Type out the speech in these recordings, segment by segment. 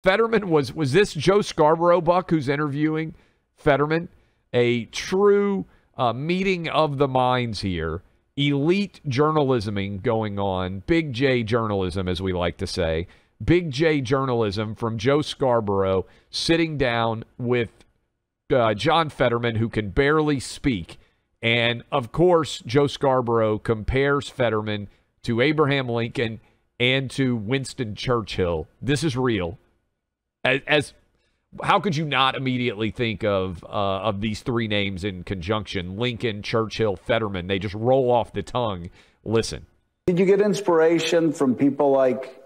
Fetterman was this Joe Scarborough, Buck, who's interviewing Fetterman? A true meeting of the minds here. Elite journalisming going on. Big J journalism, as we like to say. Big J journalism from Joe Scarborough sitting down with John Fetterman, who can barely speak. And, of course, Joe Scarborough compares Fetterman to Abraham Lincoln and to Winston Churchill. This is real. As how could you not immediately think of these three names in conjunction? Lincoln, Churchill, Fetterman. They just roll off the tongue. Listen. Did you get inspiration from people like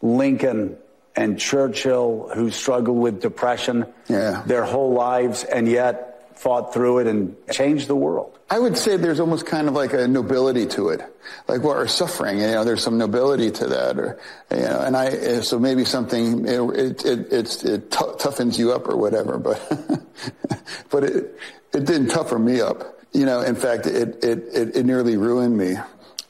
Lincoln and Churchill, who struggled with depression their whole lives and yet fought through it and changed the world? I would say there's almost kind of like a nobility to it, like what are suffering. There's some nobility to that, or and so maybe something it toughens you up or whatever, but it didn't toughen me up. In fact, it nearly ruined me,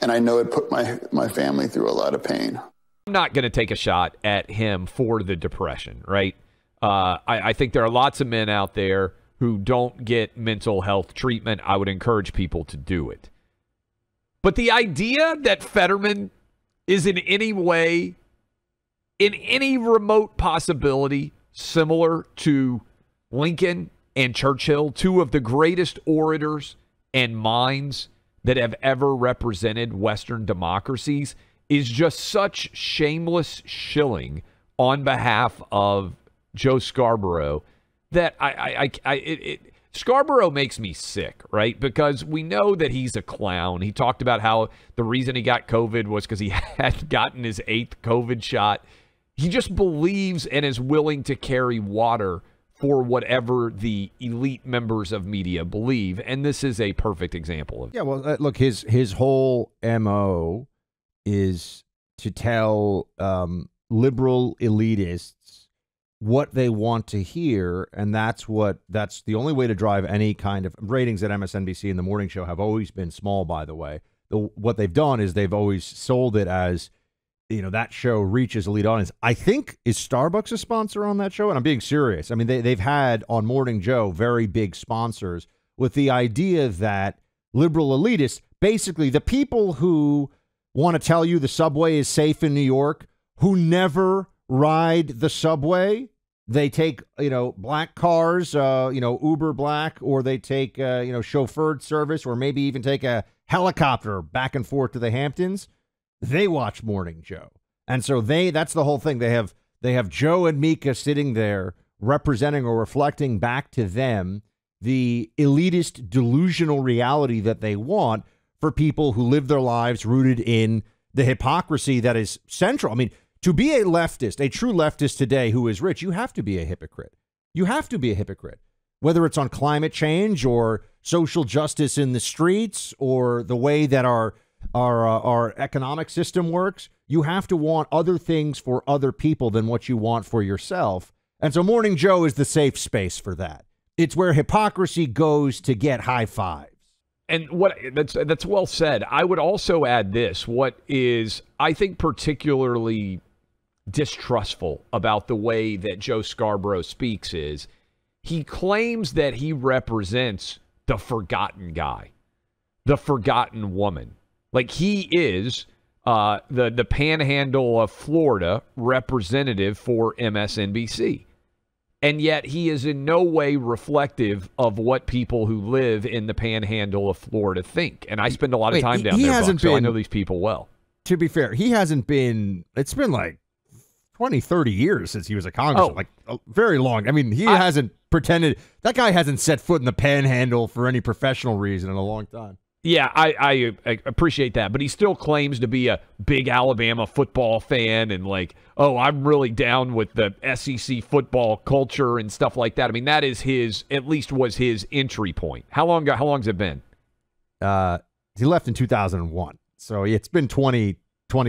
and I know it put my family through a lot of pain. I'm not going to take a shot at him for the depression, right? I think there are lots of men out there who don't get mental health treatment. I would encourage people to do it. But the idea that Fetterman is in any way, in any remote possibility, similar to Lincoln and Churchill, two of the greatest orators and minds that have ever represented Western democracies, is just such shameless shilling on behalf of Joe Scarborough that Scarborough makes me sick, right? Because we know that he's a clown. He talked about how the reason he got COVID was because he had gotten his 8th COVID shot. He just believes and is willing to carry water for whatever the elite members of media believe, and this is a perfect example of it. Yeah, well, look, his whole MO is to tell liberal elitists what they want to hear, and that's the only way to drive any kind of ratings at MSNBC and the morning show have always been small, by the way. What they've done is they've always sold it as, that show reaches elite audience. I think, is Starbucks a sponsor on that show? And I'm being serious. I mean, they've had on Morning Joe very big sponsors with the idea that liberal elitists, basically the people who want to tell you the subway is safe in New York, who never ride the subway. They take, black cars, Uber Black, or they take, chauffeured service, or maybe even take a helicopter back and forth to the Hamptons. They watch Morning Joe. And so that's the whole thing. They have Joe and Mika sitting there representing or reflecting back to them the elitist delusional reality that they want for people who live their lives rooted in the hypocrisy that is central. I mean, to be a leftist, a true leftist today who is rich, you have to be a hypocrite. You have to be a hypocrite, whether it's on climate change or social justice in the streets or the way that our economic system works. You have to want other things for other people than what you want for yourself. And so Morning Joe is the safe space for that. It's where hypocrisy goes to get high fives. And that's well said. I would also add this. What is, I think, particularly distrustful about the way that Joe Scarborough speaks is he claims that he represents the forgotten guy, the forgotten woman. Like he is the panhandle of Florida representative for MSNBC. And yet he is in no way reflective of what people who live in the panhandle of Florida think. And I spend a lot of time down there, Buck, so I know these people well. To be fair, he hasn't been, it's been like 20, 30 years since he was a congressman, like very long. I mean, he hasn't pretended, that guy hasn't set foot in the panhandle for any professional reason in a long time. Yeah, I appreciate that, but he still claims to be a big Alabama football fan and like, oh, I'm really down with the SEC football culture and stuff like that. I mean, that is his, at least was his entry point. How long's it been? He left in 2001, so it's been 20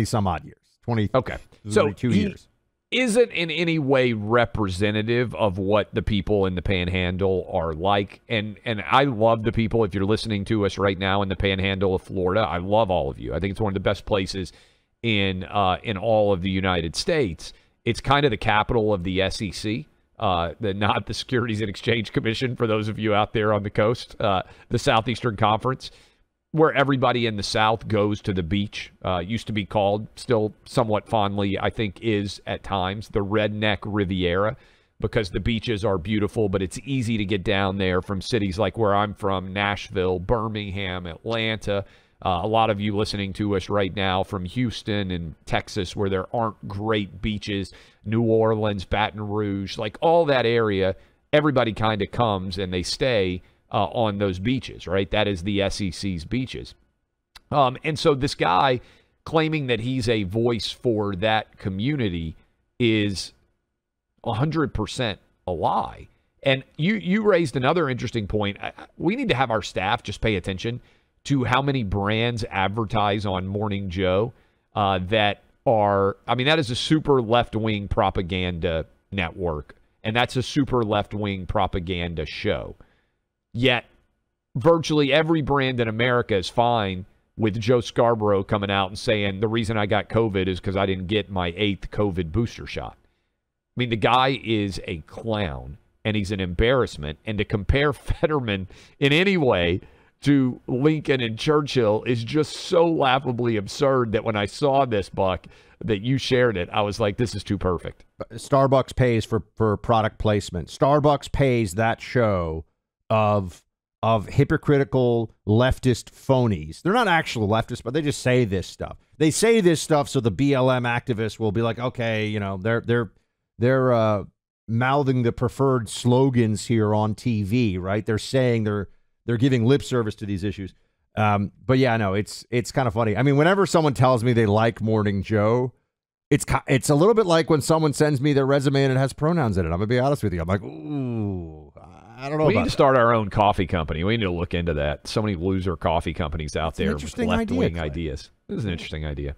some odd years. 20. Okay, so 2 years. Isn't in any way representative of what the people in the Panhandle are like. And I love the people, if you're listening to us right now in the Panhandle of Florida, I love all of you. I think it's one of the best places in all of the United States. It's kind of the capital of the SEC, not the Securities and Exchange Commission, for those of you out there on the coast, the Southeastern Conference, where everybody in the South goes to the beach. Used to be called, still somewhat fondly, I think is at times, the Redneck Riviera, because the beaches are beautiful, but it's easy to get down there from cities like where I'm from, Nashville, Birmingham, Atlanta. A lot of you listening to us right now from Houston and Texas, where there aren't great beaches, New Orleans, Baton Rouge, like all that area, everybody kind of comes and they stay on those beaches, right? That is the SEC's beaches. And so this guy claiming that he's a voice for that community is 100% a lie. And you raised another interesting point. We need to have our staff just pay attention to how many brands advertise on Morning Joe that is a super left-wing propaganda network, and that's a super left-wing propaganda show. Yet, virtually every brand in America is fine with Joe Scarborough coming out and saying, the reason I got COVID is because I didn't get my 8th COVID booster shot. I mean, the guy is a clown, and he's an embarrassment. And to compare Fetterman in any way to Lincoln and Churchill is just so laughably absurd that when I saw this, Buck, that you shared it, I was like, this is too perfect. Starbucks pays for product placement. Starbucks pays that show of hypocritical leftist phonies. They're not actual leftists, but they just say this stuff. They say this stuff so the BLM activists will be like, okay, you know, they're mouthing the preferred slogans here on TV, right? They're saying they're giving lip service to these issues. But yeah, no, it's kind of funny. I mean, whenever someone tells me they like Morning Joe, it's a little bit like when someone sends me their resume and it has pronouns in it. I'm gonna be honest with you. I'm like, ooh, I don't know. We need to start our own coffee company. We need to look into that. So many loser coffee companies out there with left-wing ideas. This is an interesting idea.